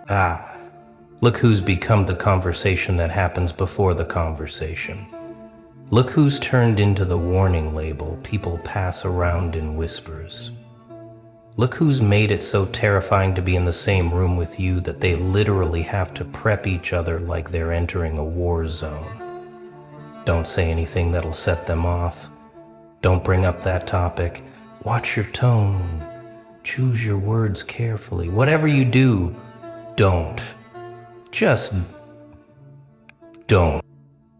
Ah, look who's become the conversation that happens before the conversation. Look who's turned into the warning label people pass around in whispers. Look who's made it so terrifying to be in the same room with you that they literally have to prep each other like they're entering a war zone. Don't say anything that'll set them off. Don't bring up that topic. Watch your tone. Choose your words carefully. Whatever you do, don't. Just don't.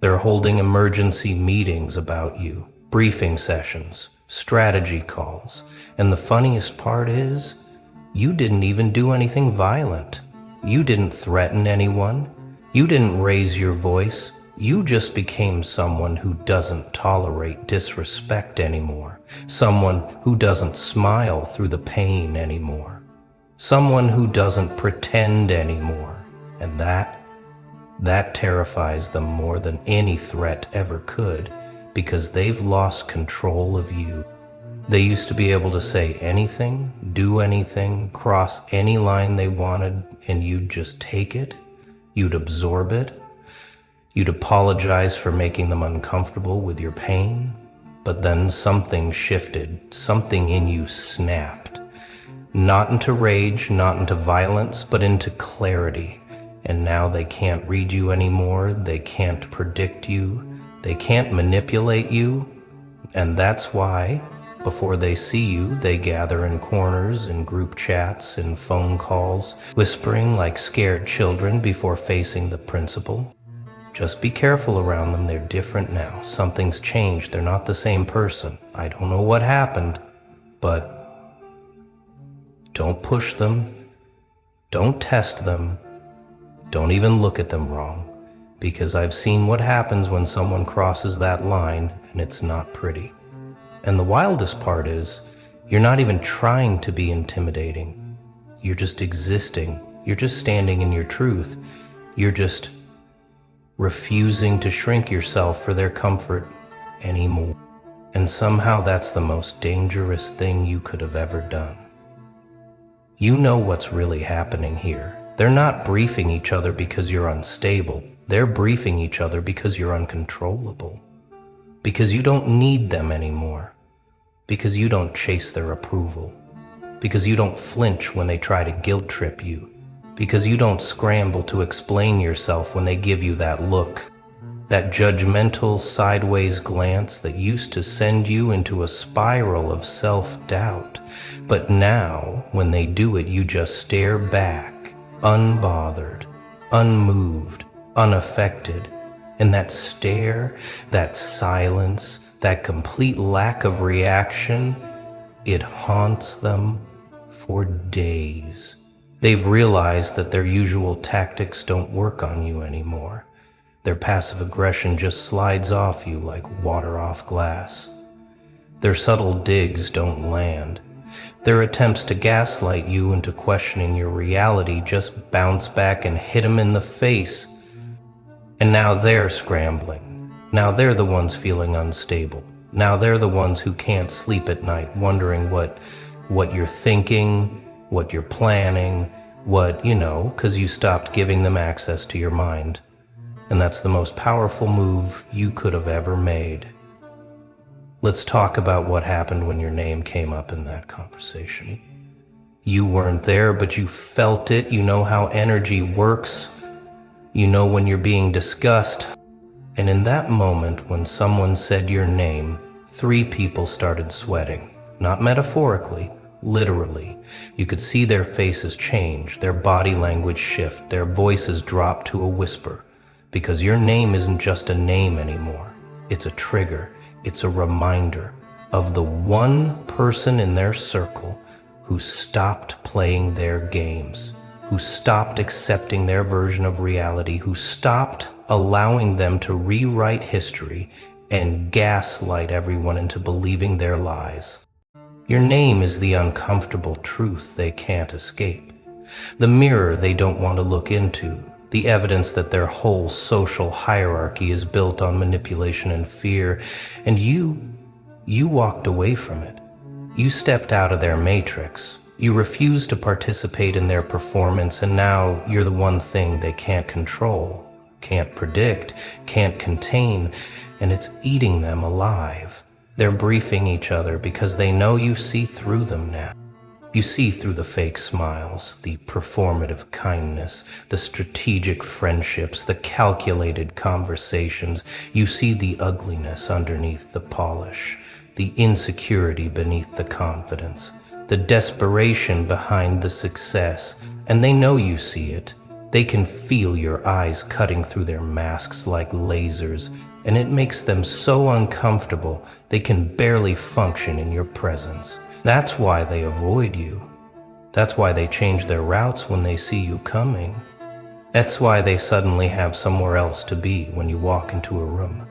They're holding emergency meetings about you, briefing sessions, strategy calls, and the funniest part is, you didn't even do anything violent. You didn't threaten anyone. You didn't raise your voice. You just became someone who doesn't tolerate disrespect anymore, someone who doesn't smile through the pain anymore, someone who doesn't pretend anymore, and that terrifies them more than any threat ever could, because they've lost control of you. They used to be able to say anything, do anything, cross any line they wanted, and you'd just take it, you'd absorb it, you'd apologize for making them uncomfortable with your pain, but then something shifted, something in you snapped. Not into rage, not into violence, but into clarity. And now they can't read you anymore, they can't predict you, they can't manipulate you, and that's why, before they see you, they gather in corners, in group chats, in phone calls, whispering like scared children before facing the principal. Just be careful around them, they're different now. Something's changed, they're not the same person. I don't know what happened, but don't push them, don't test them, don't even look at them wrong, because I've seen what happens when someone crosses that line and it's not pretty. And the wildest part is, you're not even trying to be intimidating. You're just existing. You're just standing in your truth. You're just refusing to shrink yourself for their comfort anymore. And somehow that's the most dangerous thing you could have ever done. You know what's really happening here. They're not briefing each other because you're unstable. They're briefing each other because you're uncontrollable. Because you don't need them anymore. Because you don't chase their approval. Because you don't flinch when they try to guilt trip you. Because you don't scramble to explain yourself when they give you that look. That judgmental sideways glance that used to send you into a spiral of self-doubt. But now, when they do it, you just stare back. Unbothered, unmoved, unaffected, and that stare, that silence, that complete lack of reaction, it haunts them for days. They've realized that their usual tactics don't work on you anymore. Their passive aggression just slides off you like water off glass. Their subtle digs don't land. Their attempts to gaslight you into questioning your reality just bounce back and hit them in the face. And now they're scrambling. Now they're the ones feeling unstable. Now they're the ones who can't sleep at night, wondering what you're thinking, what you're planning, because you stopped giving them access to your mind. And that's the most powerful move you could have ever made. Let's talk about what happened when your name came up in that conversation. You weren't there, but you felt it. You know how energy works. You know when you're being discussed. And in that moment, when someone said your name, 3 people started sweating. Not metaphorically, literally. You could see their faces change, their body language shift, their voices drop to a whisper. Because your name isn't just a name anymore. It's a trigger. It's a reminder of the one person in their circle who stopped playing their games, who stopped accepting their version of reality, who stopped allowing them to rewrite history and gaslight everyone into believing their lies. Your name is the uncomfortable truth they can't escape, the mirror they don't want to look into, the evidence that their whole social hierarchy is built on manipulation and fear, and you walked away from it. You stepped out of their matrix, You refuse to participate in their performance, and now you're the one thing they can't control, can't predict, can't contain, and it's eating them alive. They're briefing each other because they know you see through them now. You see through the fake smiles, the performative kindness, the strategic friendships, the calculated conversations. You see the ugliness underneath the polish, the insecurity beneath the confidence, the desperation behind the success, and they know you see it. They can feel your eyes cutting through their masks like lasers, and it makes them so uncomfortable they can barely function in your presence. That's why they avoid you. That's why they change their routes when they see you coming. That's why they suddenly have somewhere else to be when you walk into a room.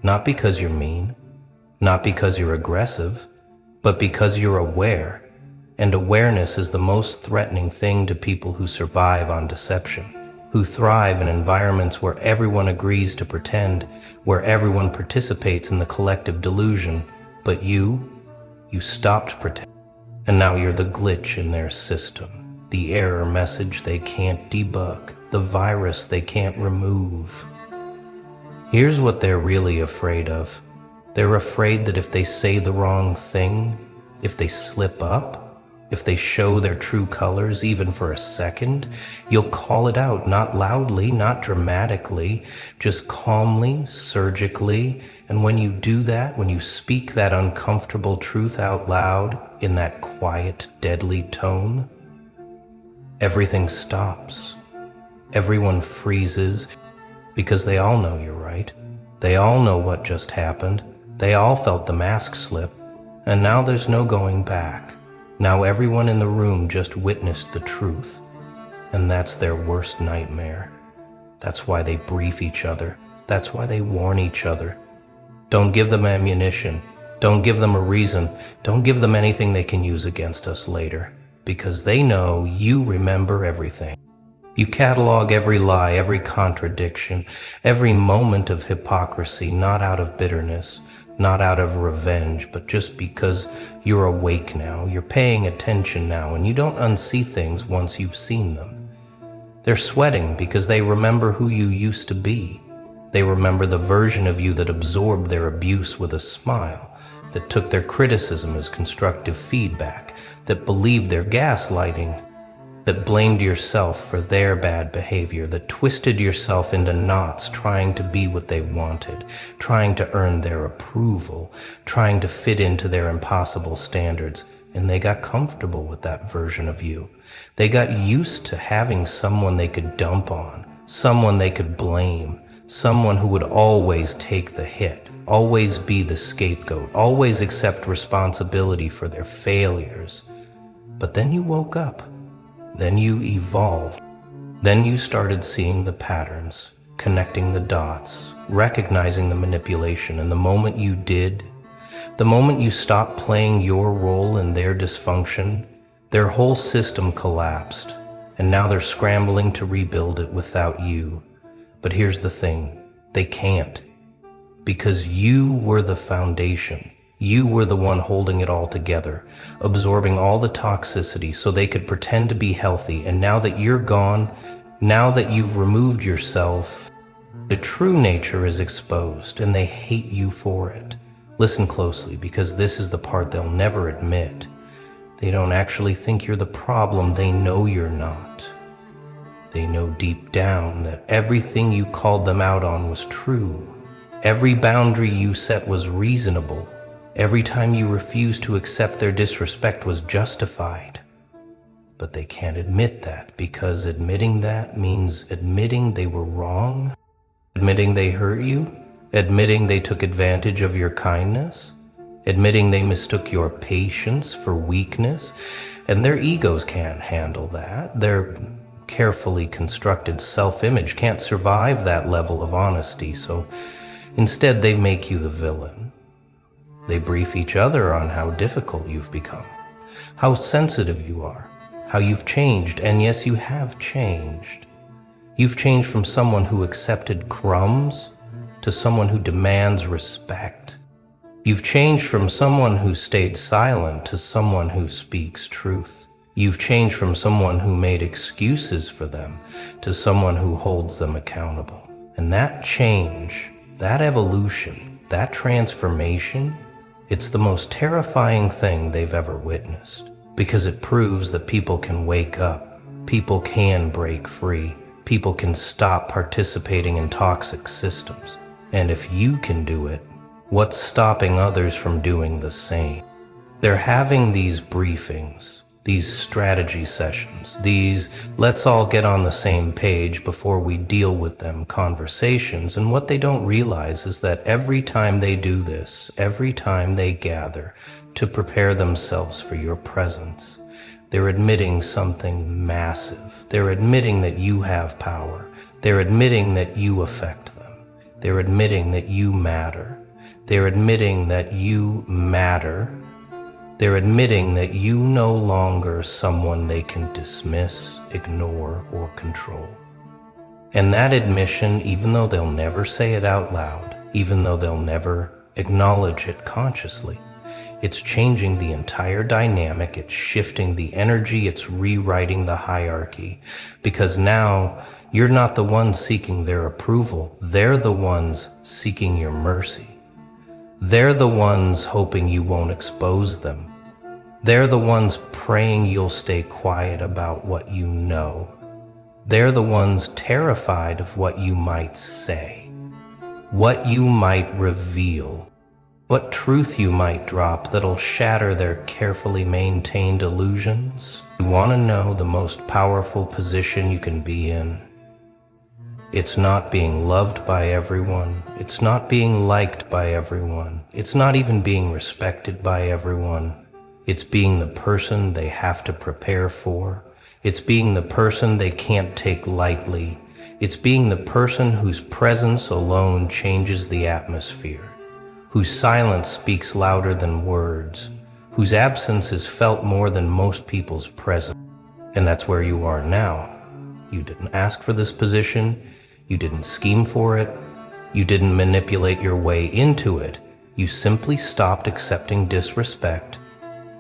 Not because you're mean, not because you're aggressive, but because you're aware. And awareness is the most threatening thing to people who survive on deception, who thrive in environments where everyone agrees to pretend, where everyone participates in the collective delusion, but you stopped pretending, and now you're the glitch in their system, the error message they can't debug, the virus they can't remove. Here's what they're really afraid of. They're afraid that if they say the wrong thing, if they slip up, if they show their true colors even for a second, you'll call it out, not loudly, not dramatically, just calmly, surgically. And when you do that, when you speak that uncomfortable truth out loud in that quiet, deadly tone, everything stops. Everyone freezes because they all know you're right. They all know what just happened. They all felt the mask slip, and now there's no going back. Now everyone in the room just witnessed the truth, and that's their worst nightmare. That's why they brief each other. That's why they warn each other. Don't give them ammunition. Don't give them a reason. Don't give them anything they can use against us later, because they know you remember everything. You catalog every lie, every contradiction, every moment of hypocrisy, not out of bitterness, not out of revenge, but just because you're awake now, you're paying attention now, and you don't unsee things once you've seen them. They're sweating because they remember who you used to be. They remember the version of you that absorbed their abuse with a smile, that took their criticism as constructive feedback, that believed their gaslighting, that blamed yourself for their bad behavior, that twisted yourself into knots trying to be what they wanted, trying to earn their approval, trying to fit into their impossible standards, and they got comfortable with that version of you. They got used to having someone they could dump on, someone they could blame, someone who would always take the hit, always be the scapegoat, always accept responsibility for their failures. But then you woke up. Then you evolved. Then you started seeing the patterns, connecting the dots, recognizing the manipulation, and the moment you did, the moment you stopped playing your role in their dysfunction, their whole system collapsed, and now they're scrambling to rebuild it without you. But here's the thing, they can't, because you were the foundation. You were the one holding it all together, absorbing all the toxicity so they could pretend to be healthy. And now that you're gone, now that you've removed yourself, the true nature is exposed, and they hate you for it. Listen closely, because this is the part they'll never admit. They don't actually think you're the problem. They know you're not. They know deep down that everything you called them out on was true. Every boundary you set was reasonable. Every time you refused to accept their disrespect was justified. But they can't admit that, because admitting that means admitting they were wrong, admitting they hurt you, admitting they took advantage of your kindness, admitting they mistook your patience for weakness, and their egos can't handle that. Their carefully constructed self-image can't survive that level of honesty, so instead they make you the villain. They brief each other on how difficult you've become, how sensitive you are, how you've changed, and yes, you have changed. You've changed from someone who accepted crumbs to someone who demands respect. You've changed from someone who stayed silent to someone who speaks truth. You've changed from someone who made excuses for them to someone who holds them accountable. And that change, that evolution, that transformation, it's the most terrifying thing they've ever witnessed, because it proves that people can wake up, people can break free, people can stop participating in toxic systems. And if you can do it, what's stopping others from doing the same? They're having these briefings, these strategy sessions, these let's all get on the same page before we deal with them conversations. And what they don't realize is that every time they do this, every time they gather to prepare themselves for your presence, they're admitting something massive. They're admitting that you have power. They're admitting that you affect them. They're admitting that you matter. They're admitting that you matter. They're admitting that you no longer someone they can dismiss, ignore, or control. And that admission, even though they'll never say it out loud, even though they'll never acknowledge it consciously, it's changing the entire dynamic, it's shifting the energy, it's rewriting the hierarchy. Because now, you're not the ones seeking their approval, they're the ones seeking your mercy. They're the ones hoping you won't expose them. They're the ones praying you'll stay quiet about what you know. They're the ones terrified of what you might say, what you might reveal, what truth you might drop that'll shatter their carefully maintained illusions. You want to know the most powerful position you can be in? It's not being loved by everyone. It's not being liked by everyone. It's not even being respected by everyone. It's being the person they have to prepare for. It's being the person they can't take lightly. It's being the person whose presence alone changes the atmosphere, whose silence speaks louder than words, whose absence is felt more than most people's presence. And that's where you are now. You didn't ask for this position. You didn't scheme for it. You didn't manipulate your way into it. You simply stopped accepting disrespect.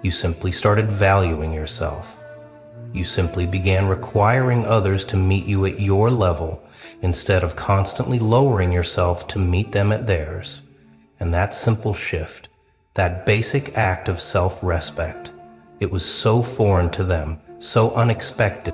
You simply started valuing yourself. You simply began requiring others to meet you at your level instead of constantly lowering yourself to meet them at theirs. And that simple shift, that basic act of self-respect, it was so foreign to them, so unexpected,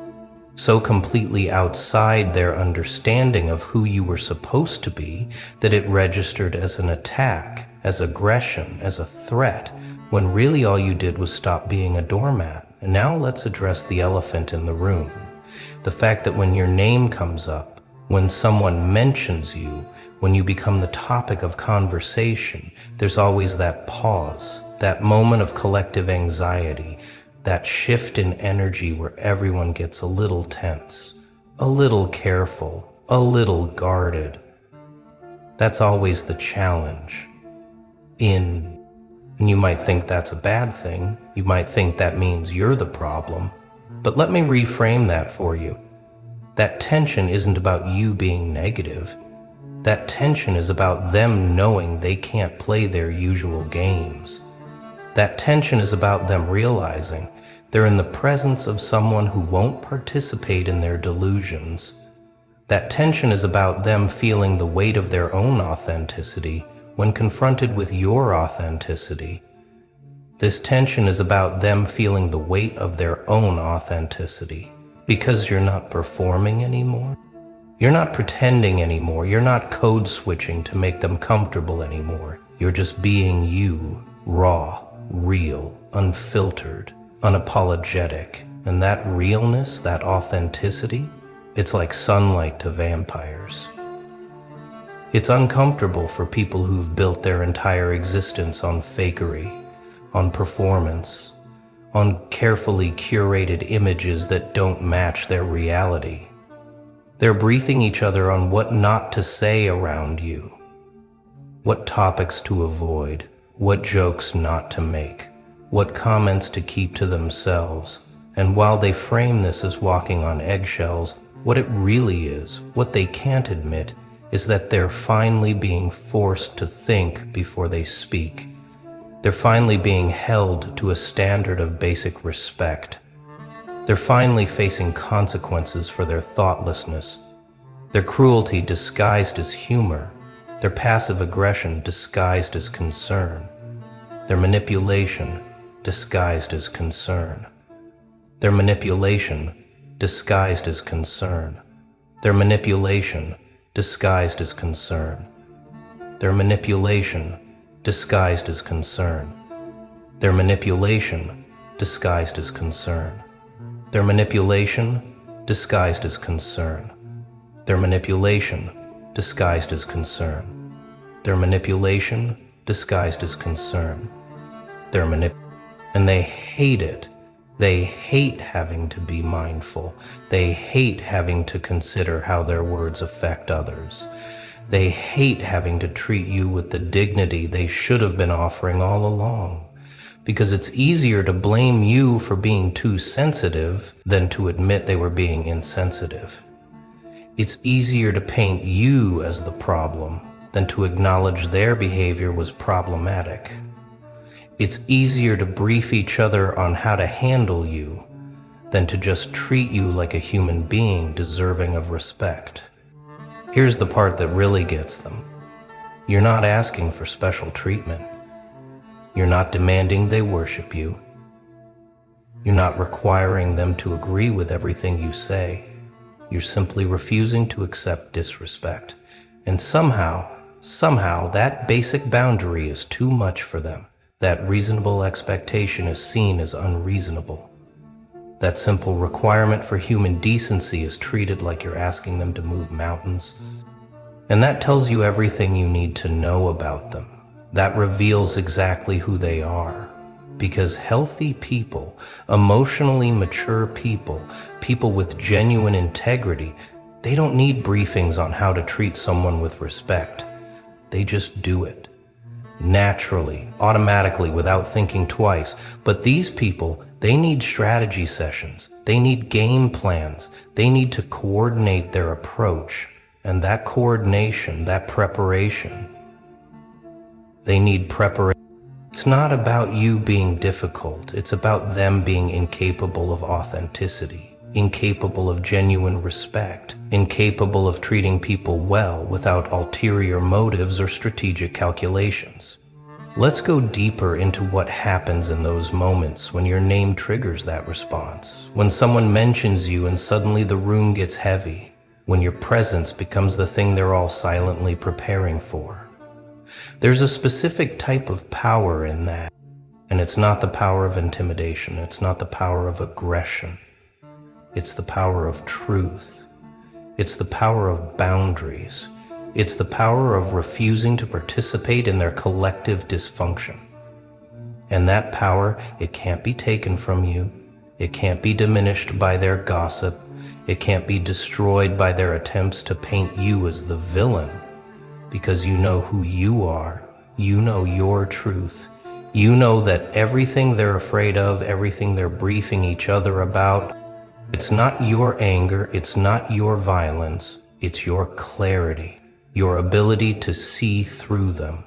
so completely outside their understanding of who you were supposed to be, that it registered as an attack, as aggression, as a threat, when really all you did was stop being a doormat. And now let's address the elephant in the room. The fact that when your name comes up, when someone mentions you, when you become the topic of conversation, there's always that pause, that moment of collective anxiety, that shift in energy where everyone gets a little tense, a little careful, a little guarded. That's always the challenge. And you might think that's a bad thing. You might think that means you're the problem. But let me reframe that for you. That tension isn't about you being negative. That tension is about them knowing they can't play their usual games. That tension is about them realizing they're in the presence of someone who won't participate in their delusions. That tension is about them feeling the weight of their own authenticity when confronted with your authenticity. This tension is about them feeling the weight of their own authenticity. Because you're not performing anymore. You're not pretending anymore. You're not code switching to make them comfortable anymore. You're just being you, raw, real, unfiltered, unapologetic. And that realness, that authenticity, it's like sunlight to vampires. It's uncomfortable for people who've built their entire existence on fakery, on performance, on carefully curated images that don't match their reality. They're briefing each other on what not to say around you, what topics to avoid, what jokes not to make, what comments to keep to themselves. And while they frame this as walking on eggshells, what it really is, what they can't admit, is that they're finally being forced to think before they speak. They're finally being held to a standard of basic respect. They're finally facing consequences for their thoughtlessness, their cruelty disguised as humor, their passive aggression disguised as concern, their manipulation disguised as concern, their manipulation disguised as concern, their manipulation disguised as concern, their manipulation disguised as concern, their manipulation disguised as concern, their manipulation disguised as concern, their manipulation disguised as concern, their manipulation disguised as concern, and they hate it. They hate having to be mindful. They hate having to consider how their words affect others. They hate having to treat you with the dignity they should have been offering all along, because it's easier to blame you for being too sensitive than to admit they were being insensitive. It's easier to paint you as the problem than to acknowledge their behavior was problematic. It's easier to brief each other on how to handle you than to just treat you like a human being deserving of respect. Here's the part that really gets them. You're not asking for special treatment. You're not demanding they worship you. You're not requiring them to agree with everything you say. You're simply refusing to accept disrespect. And somehow that basic boundary is too much for them. That reasonable expectation is seen as unreasonable. That simple requirement for human decency is treated like you're asking them to move mountains. And that tells you everything you need to know about them. That reveals exactly who they are. Because healthy people, emotionally mature people, people with genuine integrity, they don't need briefings on how to treat someone with respect. They just do it. Naturally, automatically, without thinking twice. But these people, they need strategy sessions. They need game plans. They need to coordinate their approach. And that coordination, that preparation, they need preparation. It's not about you being difficult. It's about them being incapable of authenticity, incapable of genuine respect, incapable of treating people well without ulterior motives or strategic calculations. Let's go deeper into what happens in those moments when your name triggers that response, when someone mentions you and suddenly the room gets heavy, when your presence becomes the thing they're all silently preparing for. There's a specific type of power in that, and it's not the power of intimidation, it's not the power of aggression. It's the power of truth. It's the power of boundaries. It's the power of refusing to participate in their collective dysfunction. And that power, it can't be taken from you. It can't be diminished by their gossip. It can't be destroyed by their attempts to paint you as the villain. Because you know who you are. You know your truth. You know that everything they're afraid of, everything they're briefing each other about, it's not your anger, it's not your violence, it's your clarity, your ability to see through them,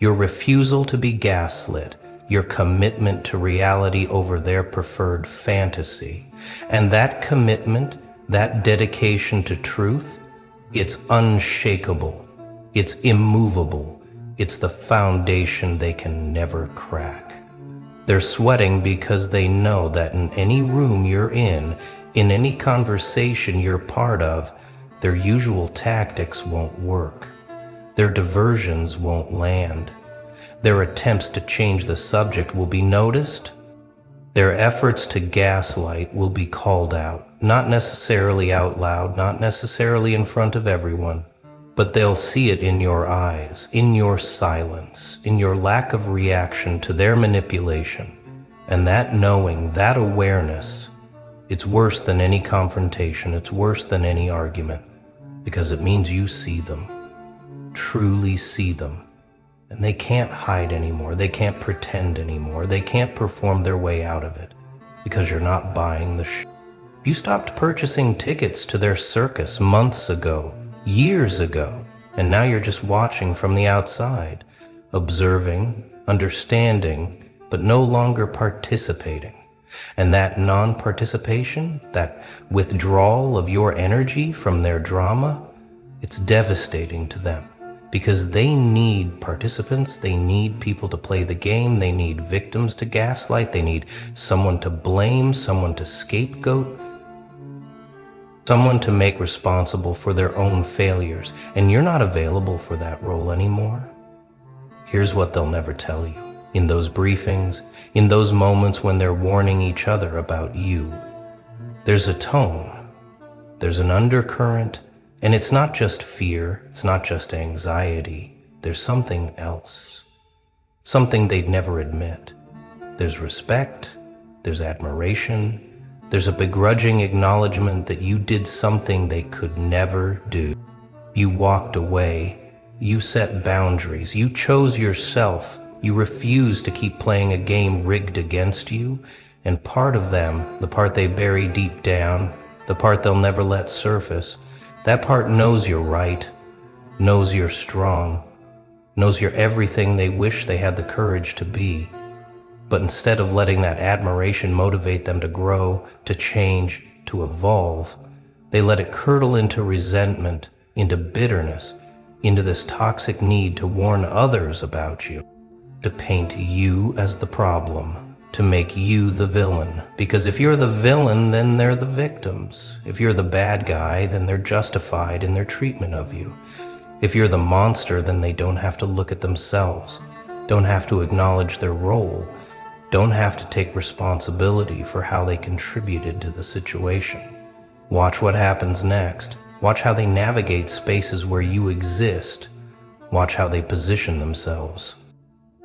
your refusal to be gaslit, your commitment to reality over their preferred fantasy. And that commitment, that dedication to truth, it's unshakable, it's immovable, it's the foundation they can never crack. They're sweating because they know that in any room you're in any conversation you're part of, their usual tactics won't work. Their diversions won't land. Their attempts to change the subject will be noticed. Their efforts to gaslight will be called out, not necessarily out loud, not necessarily in front of everyone, but they'll see it in your eyes, in your silence, in your lack of reaction to their manipulation. And that knowing, that awareness, it's worse than any confrontation, it's worse than any argument, because it means you see them, truly see them. And they can't hide anymore, they can't pretend anymore, they can't perform their way out of it, because you're not buying the You stopped purchasing tickets to their circus months ago, years ago, and now you're just watching from the outside, observing, understanding, but no longer participating. And that non-participation, that withdrawal of your energy from their drama, it's devastating to them because they need participants, they need people to play the game, they need victims to gaslight, they need someone to blame, someone to scapegoat, someone to make responsible for their own failures. And you're not available for that role anymore. Here's what they'll never tell you. In those briefings, in those moments when they're warning each other about you, there's a tone, there's an undercurrent, and it's not just fear, it's not just anxiety, there's something else, something they'd never admit. There's respect, there's admiration, there's a begrudging acknowledgement that you did something they could never do. You walked away, you set boundaries, you chose yourself. You refuse to keep playing a game rigged against you, and part of them, the part they bury deep down, the part they'll never let surface, that part knows you're right, knows you're strong, knows you're everything they wish they had the courage to be. But instead of letting that admiration motivate them to grow, to change, to evolve, they let it curdle into resentment, into bitterness, into this toxic need to warn others about you, to paint you as the problem, to make you the villain. Because if you're the villain, then they're the victims. If you're the bad guy, then they're justified in their treatment of you. If you're the monster, then they don't have to look at themselves, don't have to acknowledge their role, don't have to take responsibility for how they contributed to the situation. Watch what happens next. Watch how they navigate spaces where you exist. Watch how they position themselves,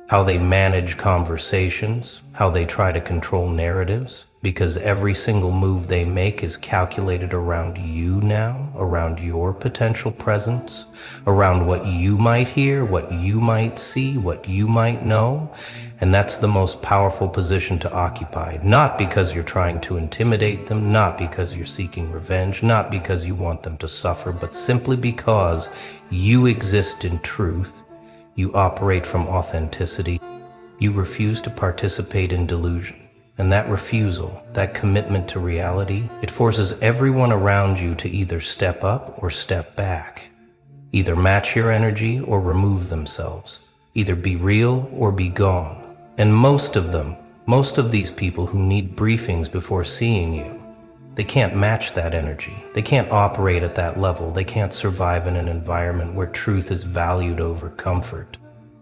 how they manage conversations, how they try to control narratives, because every single move they make is calculated around you now, around your potential presence, around what you might hear, what you might see, what you might know. And that's the most powerful position to occupy, not because you're trying to intimidate them, not because you're seeking revenge, not because you want them to suffer, but simply because you exist in truth. You operate from authenticity. You refuse to participate in delusion. And that refusal, that commitment to reality, it forces everyone around you to either step up or step back, either match your energy or remove themselves, either be real or be gone. And most of these people who need briefings before seeing you, they can't match that energy. They can't operate at that level. They can't survive in an environment where truth is valued over comfort,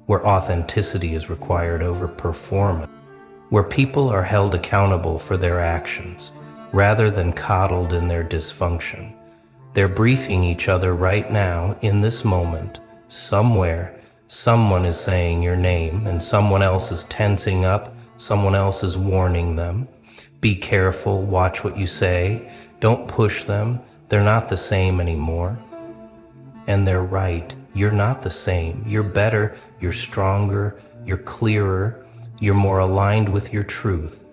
where authenticity is required over performance, where people are held accountable for their actions rather than coddled in their dysfunction. They're briefing each other right now in this moment. Somewhere, someone is saying your name and someone else is tensing up, someone else is warning them. Be careful, watch what you say, don't push them, they're not the same anymore. And they're right, you're not the same. You're better, you're stronger, you're clearer, you're more aligned with your truth.